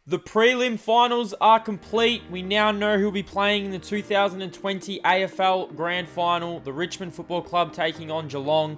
The prelim finals are complete. We now know who will be playing in the 2020 AFL Grand Final. The Richmond Football Club taking on Geelong.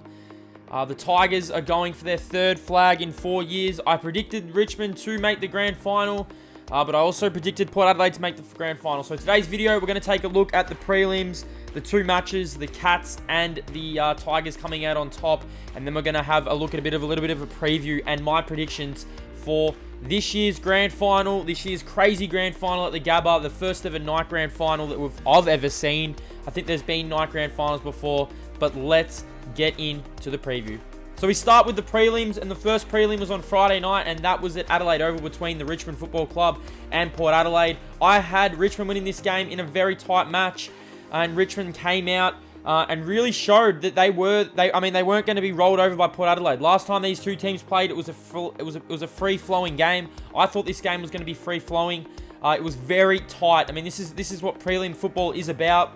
The Tigers are going for their third flag in 4 years. I predicted Richmond to make the Grand Final, but I also predicted Port Adelaide to make the Grand Final. So today's video, we're going to take a look at the prelims, the two matches, the Cats and the Tigers coming out on top, and then we're going to have a look at a little bit of a preview and my predictions for this year's Grand Final, this year's crazy Grand Final at the Gabba, the first ever night Grand Final that I've ever seen. I think there's been night Grand Finals before, but let's get into the preview. So we start with the prelims, and the first prelim was on Friday night, and that was at Adelaide Oval between the Richmond Football Club and Port Adelaide. I had Richmond winning this game in a very tight match, and Richmond came out and really showed that they weren't going to be rolled over by Port Adelaide. Last time these two teams played, it was a free-flowing game. I thought this game was going to be free-flowing. It was very tight. I mean, this is what prelim football is about.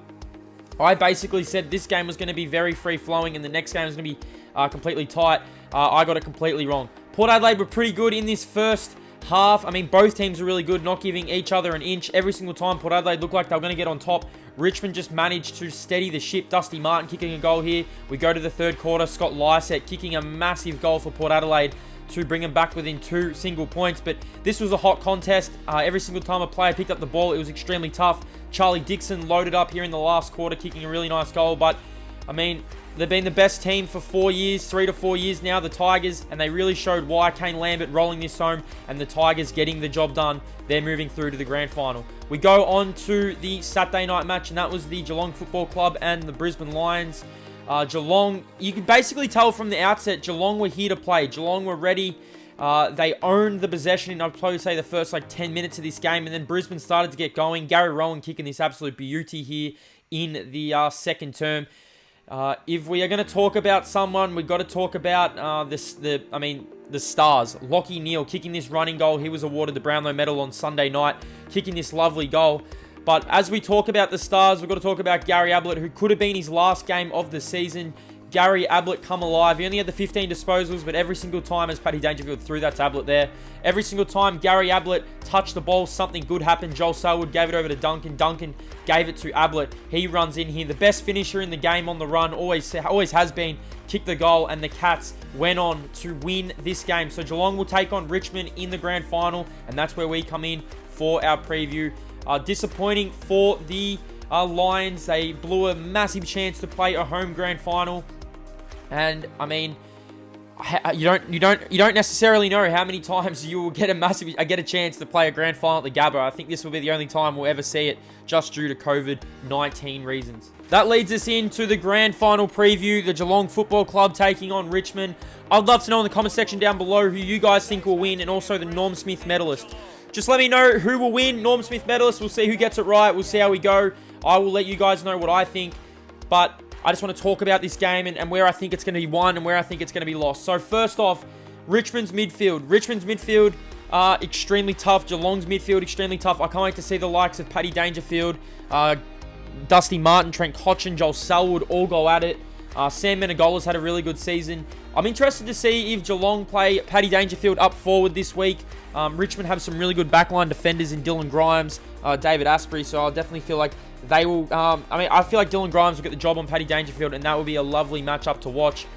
I basically said this game was going to be very free-flowing and the next game was going to be completely tight. I got it completely wrong. Port Adelaide were pretty good in this first half. I mean, both teams were really good, not giving each other an inch. Every single time Port Adelaide looked like they were going to get on top. Richmond just managed to steady the ship. Dusty Martin kicking a goal here. We go to the third quarter. Scott Lycett kicking a massive goal for Port Adelaide to bring them back within 2 single points. But this was a hot contest. Every single time a player picked up the ball, it was extremely tough. Charlie Dixon loaded up here in the last quarter, kicking a really nice goal. But, I mean, they've been the best team for 4 years, 3 to 4 years now, the Tigers, and they really showed why. Kane Lambert rolling this home and the Tigers getting the job done. They're moving through to the Grand Final. We go on to the Saturday night match, and that was the Geelong Football Club and the Brisbane Lions. Geelong, you could basically tell from the outset, Geelong were here to play. Geelong were ready. They owned the possession in, I'd probably say, the first 10 minutes of this game, and then Brisbane started to get going. Gary Rowan kicking this absolute beauty here in the second term. If we are going to talk about someone, we've got to talk about the stars. Lachie Neale kicking this running goal. He was awarded the Brownlow Medal on Sunday night, kicking this lovely goal. But as we talk about the stars, we've got to talk about Gary Ablett, who could have been his last game of the season. Gary Ablett come alive. He only had the 15 disposals, but every single time, as Paddy Dangerfield threw that to Ablett there, every single time Gary Ablett touched the ball, something good happened. Joel Selwood gave it over to Duncan. Duncan gave it to Ablett. He runs in here. The best finisher in the game on the run, always has been, kicked the goal, and the Cats went on to win this game. So Geelong will take on Richmond in the Grand Final, and that's where we come in for our preview. Disappointing for the Lions. They blew a massive chance to play a home Grand Final. And I mean, you don't necessarily know how many times you will get a chance to play a Grand Final at the Gabba. I think this will be the only time we'll ever see it, just due to COVID-19 reasons. That leads us into the Grand Final preview. The Geelong Football Club taking on Richmond. I'd love to know in the comment section down below who you guys think will win, and also the Norm Smith medalist. Just let me know who will win. Norm Smith medalist. We'll see who gets it right. We'll see how we go. I will let you guys know what I think, but I just want to talk about this game and where I think it's going to be won and where I think it's going to be lost. So first off, Richmond's midfield. Richmond's midfield, extremely tough. Geelong's midfield, extremely tough. I can't wait to see the likes of Paddy Dangerfield, Dusty Martin, Trent Cotchin, Joel Selwood all go at it. Sam Menegola's had a really good season. I'm interested to see if Geelong play Paddy Dangerfield up forward this week. Richmond have some really good backline defenders in Dylan Grimes, David Asprey, so I'll definitely feel like they will... I feel like Dylan Grimes will get the job on Paddy Dangerfield, and that will be a lovely matchup to watch.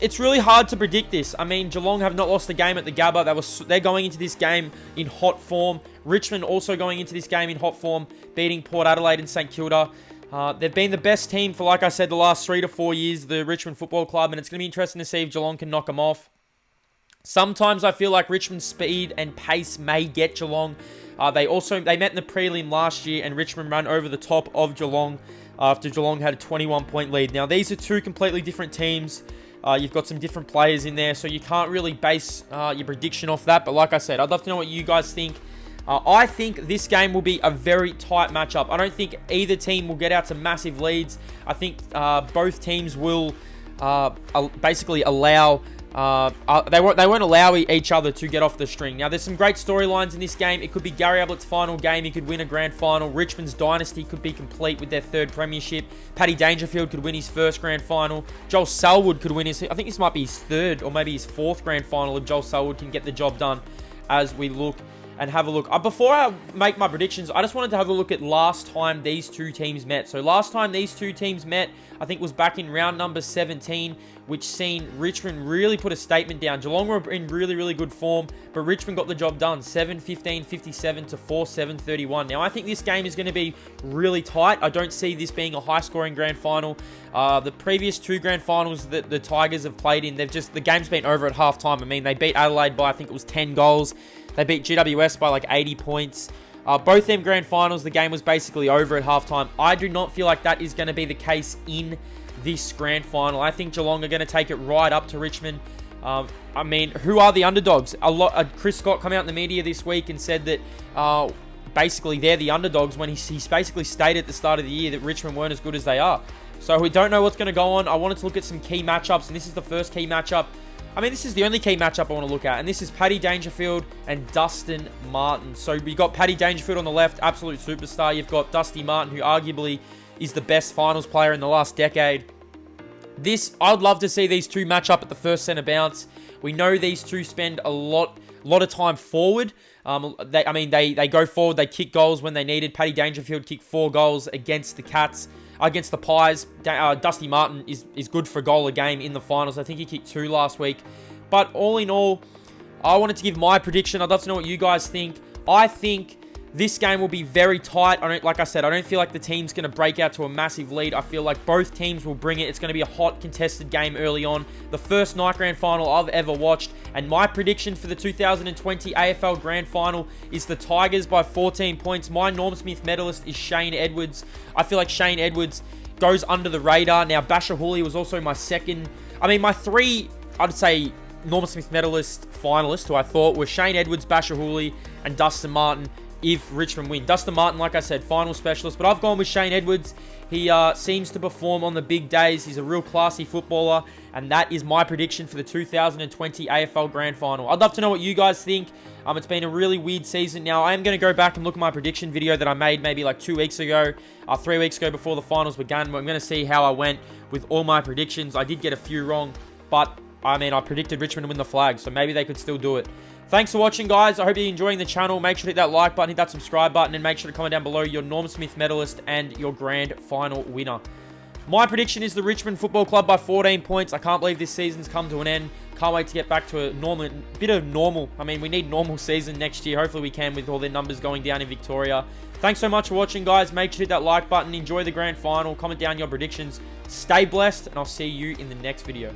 It's really hard to predict this. I mean, Geelong have not lost a game at the Gabba. They're going into this game in hot form. Richmond also going into this game in hot form, beating Port Adelaide and St Kilda. They've been the best team for, like I said, the last 3 to 4 years, the Richmond Football Club, and it's going to be interesting to see if Geelong can knock them off. Sometimes I feel like Richmond's speed and pace may get Geelong. They met in the prelim last year, and Richmond ran over the top of Geelong after Geelong had a 21-point lead. Now, these are two completely different teams. You've got some different players in there, so you can't really base your prediction off that. But like I said, I'd love to know what you guys think. I think this game will be a very tight matchup. I don't think either team will get out to massive leads. I think both teams will basically allow... they won't allow each other to get off the string. Now, there's some great storylines in this game. It could be Gary Ablett's final game. He could win a Grand Final. Richmond's dynasty could be complete with their third premiership. Paddy Dangerfield could win his first Grand Final. Joel Selwood could win I think this might be his third or maybe his fourth Grand Final if Joel Selwood can get the job done. as we look and have a look. Before I make my predictions, I just wanted to have a look at last time these two teams met. So last time these two teams met, I think was back in round number 17, which seen Richmond really put a statement down. Geelong were in really, really good form, but Richmond got the job done. 7-15-57 to 4-7-31. Now, I think this game is going to be really tight. I don't see this being a high-scoring grand final. The previous two grand finals that the Tigers have played in, the game's been over at halftime. I mean, they beat Adelaide by, I think it was 10 goals. They beat GWS by like 80 points. Both them grand finals, the game was basically over at halftime. I do not feel like that is going to be the case in this grand final. I think Geelong are going to take it right up to Richmond. I mean, who are the underdogs? Chris Scott come out in the media this week and said that basically they're the underdogs when he's basically stated at the start of the year that Richmond weren't as good as they are. So we don't know what's going to go on. I wanted to look at some key matchups, and this is the first key matchup. I mean, this is the only key matchup I want to look at, and this is Paddy Dangerfield and Dustin Martin. So we got Paddy Dangerfield on the left, absolute superstar. You've got Dusty Martin, who arguably is the best finals player in the last decade. I'd love to see these two match up at the first centre bounce. We know these two spend a lot of time forward. They go forward, they kick goals when they needed. Paddy Dangerfield kicked 4 goals against the Cats. Against the Pies, Dusty Martin is good for a goal a game in the finals. I think he kicked 2 last week. But all in all, I wanted to give my prediction. I'd love to know what you guys think. I think this game will be very tight. Like I said, I don't feel like the team's going to break out to a massive lead. I feel like both teams will bring it. It's going to be a hot, contested game early on. The first night grand final I've ever watched. And my prediction for the 2020 AFL Grand Final is the Tigers by 14 points. My Norm Smith medalist is Shane Edwards. I feel like Shane Edwards goes under the radar. Now, Basher Hooley was also my my 3, I'd say, Norm Smith medalist finalists who I thought were Shane Edwards, Basher Hooley, and Dustin Martin if Richmond win. Dustin Martin, like I said, final specialist, but I've gone with Shane Edwards. He seems to perform on the big days. He's a real classy footballer, and that is my prediction for the 2020 AFL Grand Final. I'd love to know what you guys think. It's been a really weird season. Now, I am going to go back and look at my prediction video that I made maybe like 2 weeks ago, 3 weeks ago before the finals began. I'm going to see how I went with all my predictions. I did get a few wrong, but I predicted Richmond to win the flag, so maybe they could still do it. Thanks for watching, guys. I hope you're enjoying the channel. Make sure to hit that like button, hit that subscribe button, and make sure to comment down below your Norm Smith medalist and your grand final winner. My prediction is the Richmond Football Club by 14 points. I can't believe this season's come to an end. Can't wait to get back to a bit of normal. We need normal season next year. Hopefully we can with all their numbers going down in Victoria. Thanks so much for watching, guys. Make sure to hit that like button. Enjoy the grand final. Comment down your predictions. Stay blessed, and I'll see you in the next video.